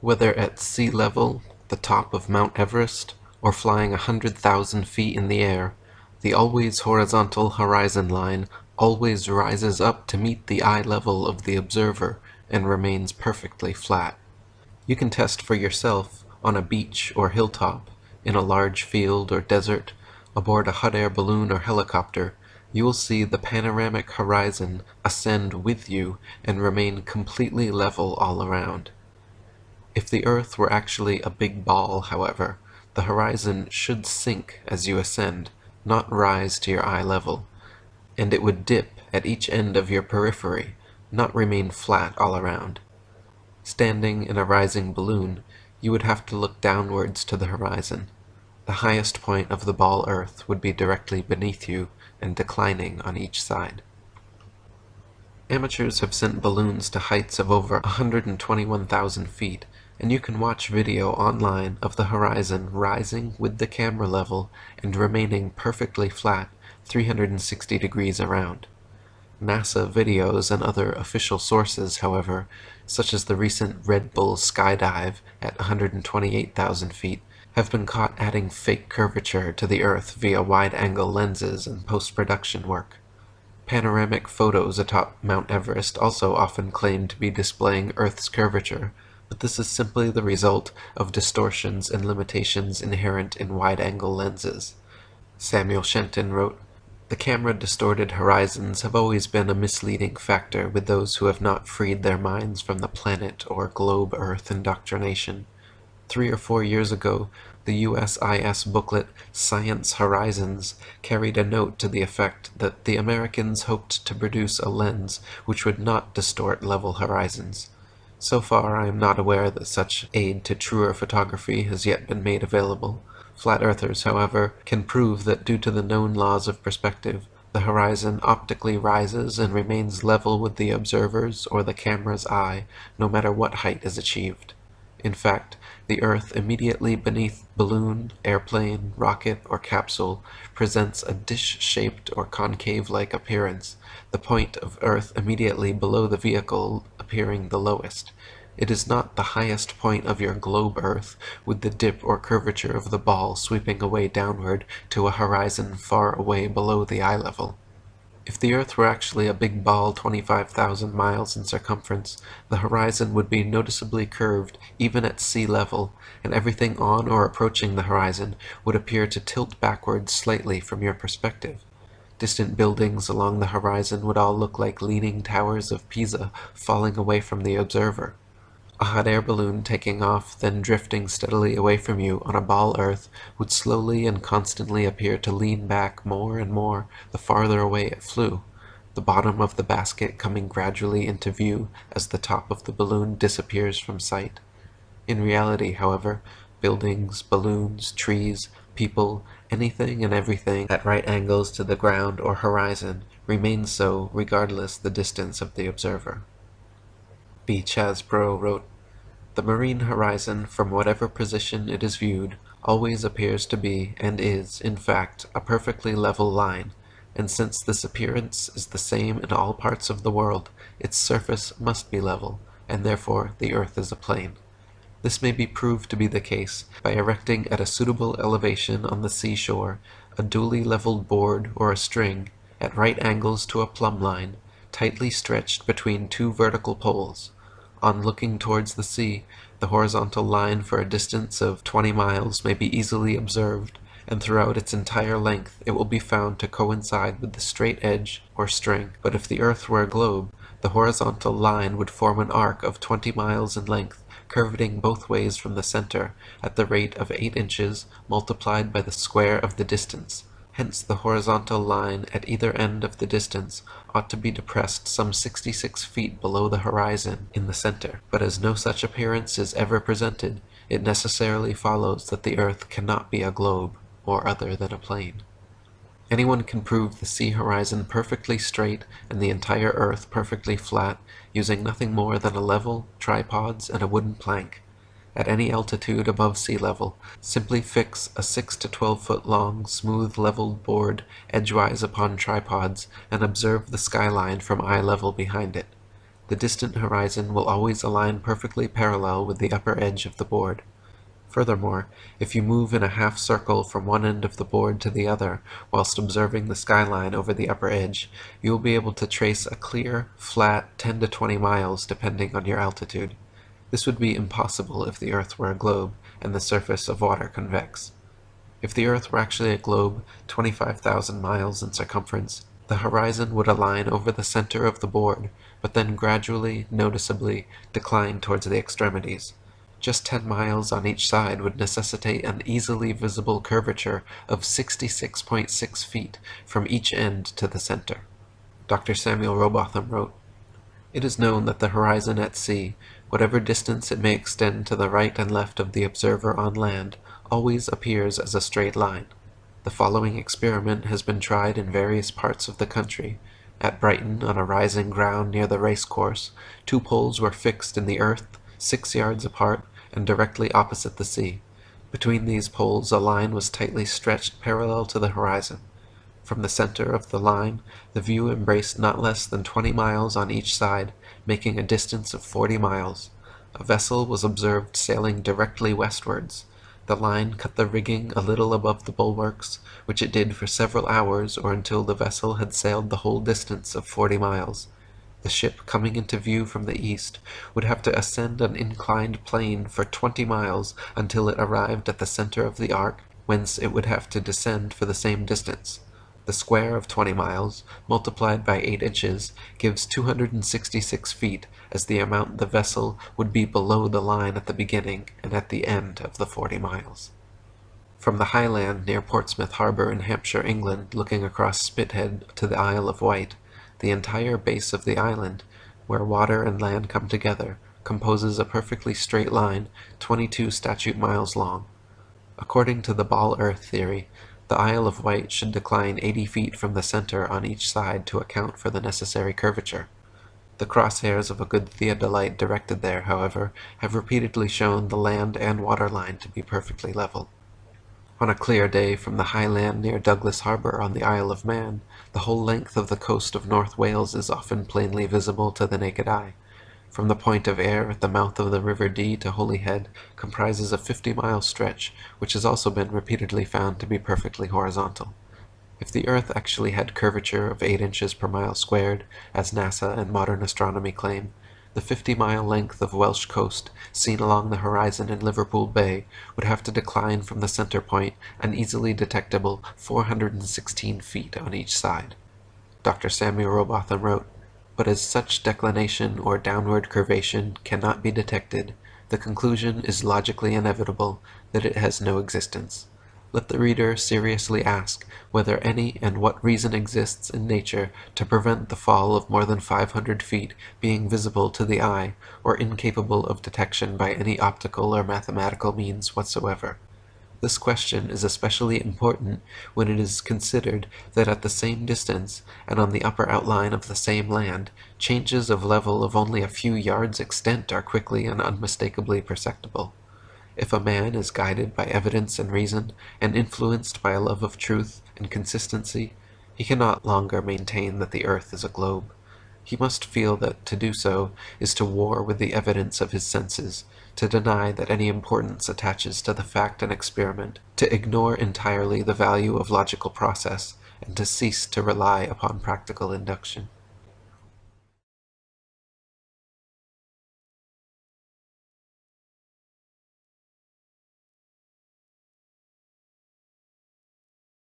Whether at sea level, the top of Mount Everest, or flying 100,000 feet in the air, the always horizontal horizon line always rises up to meet the eye level of the observer and remains perfectly flat. You can test for yourself on a beach or hilltop, in a large field or desert, aboard a hot air balloon or helicopter. You will see the panoramic horizon ascend with you and remain completely level all around. If the Earth were actually a big ball, however, the horizon should sink as you ascend, not rise to your eye level, and it would dip at each end of your periphery, not remain flat all around. Standing in a rising balloon, you would have to look downwards to the horizon. The highest point of the ball Earth would be directly beneath you and declining on each side. Amateurs have sent balloons to heights of over 121,000 feet, and you can watch video online of the horizon rising with the camera level and remaining perfectly flat 360 degrees around. NASA videos and other official sources, however, such as the recent Red Bull skydive at 128,000 feet, have been caught adding fake curvature to the Earth via wide-angle lenses and post-production work. Panoramic photos atop Mount Everest also often claim to be displaying Earth's curvature, but this is simply the result of distortions and limitations inherent in wide-angle lenses. Samuel Shenton wrote, "The camera-distorted horizons have always been a misleading factor with those who have not freed their minds from the planet or globe Earth indoctrination. 3 or 4 years ago, the USIS booklet Science Horizons carried a note to the effect that the Americans hoped to produce a lens which would not distort level horizons. So far, I am not aware that such aid to truer photography has yet been made available. Flat earthers, however, can prove that due to the known laws of perspective, the horizon optically rises and remains level with the observer's or the camera's eye, no matter what height is achieved. In fact, the Earth immediately beneath balloon, airplane, rocket, or capsule presents a dish-shaped or concave-like appearance, the point of Earth immediately below the vehicle appearing the lowest. It is not the highest point of your globe Earth, with the dip or curvature of the ball sweeping away downward to a horizon far away below the eye level. If the Earth were actually a big ball 25,000 miles in circumference, the horizon would be noticeably curved even at sea level, and everything on or approaching the horizon would appear to tilt backwards slightly from your perspective. Distant buildings along the horizon would all look like leaning towers of Pisa falling away from the observer. A hot air balloon taking off, then drifting steadily away from you on a ball Earth would slowly and constantly appear to lean back more and more the farther away it flew, the bottom of the basket coming gradually into view as the top of the balloon disappears from sight. In reality, however, buildings, balloons, trees, people, anything and everything at right angles to the ground or horizon remains so regardless the distance of the observer. B. Chasbro wrote, "The marine horizon, from whatever position it is viewed, always appears to be, and is, in fact, a perfectly level line, and since this appearance is the same in all parts of the world, its surface must be level, and therefore the Earth is a plane. This may be proved to be the case by erecting at a suitable elevation on the seashore a duly leveled board or a string, at right angles to a plumb line, tightly stretched between 2 vertical poles. On looking towards the sea, the horizontal line for a distance of 20 miles may be easily observed, and throughout its entire length it will be found to coincide with the straight edge or string. But if the Earth were a globe, the horizontal line would form an arc of 20 miles in length, curveting both ways from the center, at the rate of 8 inches multiplied by the square of the distance. Hence the horizontal line at either end of the distance ought to be depressed some 66 feet below the horizon in the center. But as no such appearance is ever presented, it necessarily follows that the Earth cannot be a globe, or other than a plane. Anyone can prove the sea horizon perfectly straight and the entire Earth perfectly flat using nothing more than a level, tripods, and a wooden plank. At any altitude above sea level, simply fix a 6 to 12 foot long, smooth leveled board edgewise upon tripods and observe the skyline from eye level behind it. The distant horizon will always align perfectly parallel with the upper edge of the board. Furthermore, if you move in a half circle from one end of the board to the other whilst observing the skyline over the upper edge, you will be able to trace a clear, flat 10 to 20 miles depending on your altitude. This would be impossible if the Earth were a globe and the surface of water convex. If the Earth were actually a globe 25,000 miles in circumference, the horizon would align over the center of the board, but then gradually, noticeably, decline towards the extremities. Just 10 miles on each side would necessitate an easily visible curvature of 66.6 feet from each end to the center. Dr. Samuel Rowbotham wrote, "It is known that the horizon at sea, whatever distance it may extend to the right and left of the observer on land, always appears as a straight line. The following experiment has been tried in various parts of the country. At Brighton, on a rising ground near the race course, 2 poles were fixed in the earth, 6 yards apart, and directly opposite the sea. Between these poles a line was tightly stretched parallel to the horizon. From the center of the line, the view embraced not less than 20 miles on each side, making a distance of 40 miles. A vessel was observed sailing directly westwards. The line cut the rigging a little above the bulwarks, which it did for several hours or until the vessel had sailed the whole distance of 40 miles. The ship coming into view from the east would have to ascend an inclined plane for 20 miles until it arrived at the center of the arc, whence it would have to descend for the same distance. The square of 20 miles, multiplied by 8 inches, gives 266 feet, as the amount the vessel would be below the line at the beginning and at the end of the 40 miles. From the high land near Portsmouth Harbour in Hampshire, England, looking across Spithead to the Isle of Wight, the entire base of the island, where water and land come together, composes a perfectly straight line 22 statute miles long. According to the ball earth theory, the Isle of Wight should decline 80 feet from the center on each side to account for the necessary curvature. The crosshairs of a good theodolite directed there, however, have repeatedly shown the land and water line to be perfectly level. On a clear day from the high land near Douglas Harbour on the Isle of Man, the whole length of the coast of North Wales is often plainly visible to the naked eye. From the point of Ayr at the mouth of the River Dee to Holyhead comprises a 50-mile stretch, which has also been repeatedly found to be perfectly horizontal. If the Earth actually had curvature of 8 inches per mile squared, as NASA and modern astronomy claim, the 50-mile length of Welsh coast, seen along the horizon in Liverpool Bay, would have to decline from the center point an easily detectable 416 feet on each side. Dr. Samuel Rowbotham wrote, "But as such declination or downward curvation cannot be detected, the conclusion is logically inevitable that it has no existence. Let the reader seriously ask whether any and what reason exists in nature to prevent the fall of more than 500 feet being visible to the eye, or incapable of detection by any optical or mathematical means whatsoever. This question is especially important when it is considered that at the same distance, and on the upper outline of the same land, changes of level of only a few yards extent are quickly and unmistakably perceptible. If a man is guided by evidence and reason, and influenced by a love of truth and consistency, he cannot longer maintain that the earth is a globe. He must feel that to do so is to war with the evidence of his senses, to deny that any importance attaches to the fact and experiment, to ignore entirely the value of logical process, and to cease to rely upon practical induction."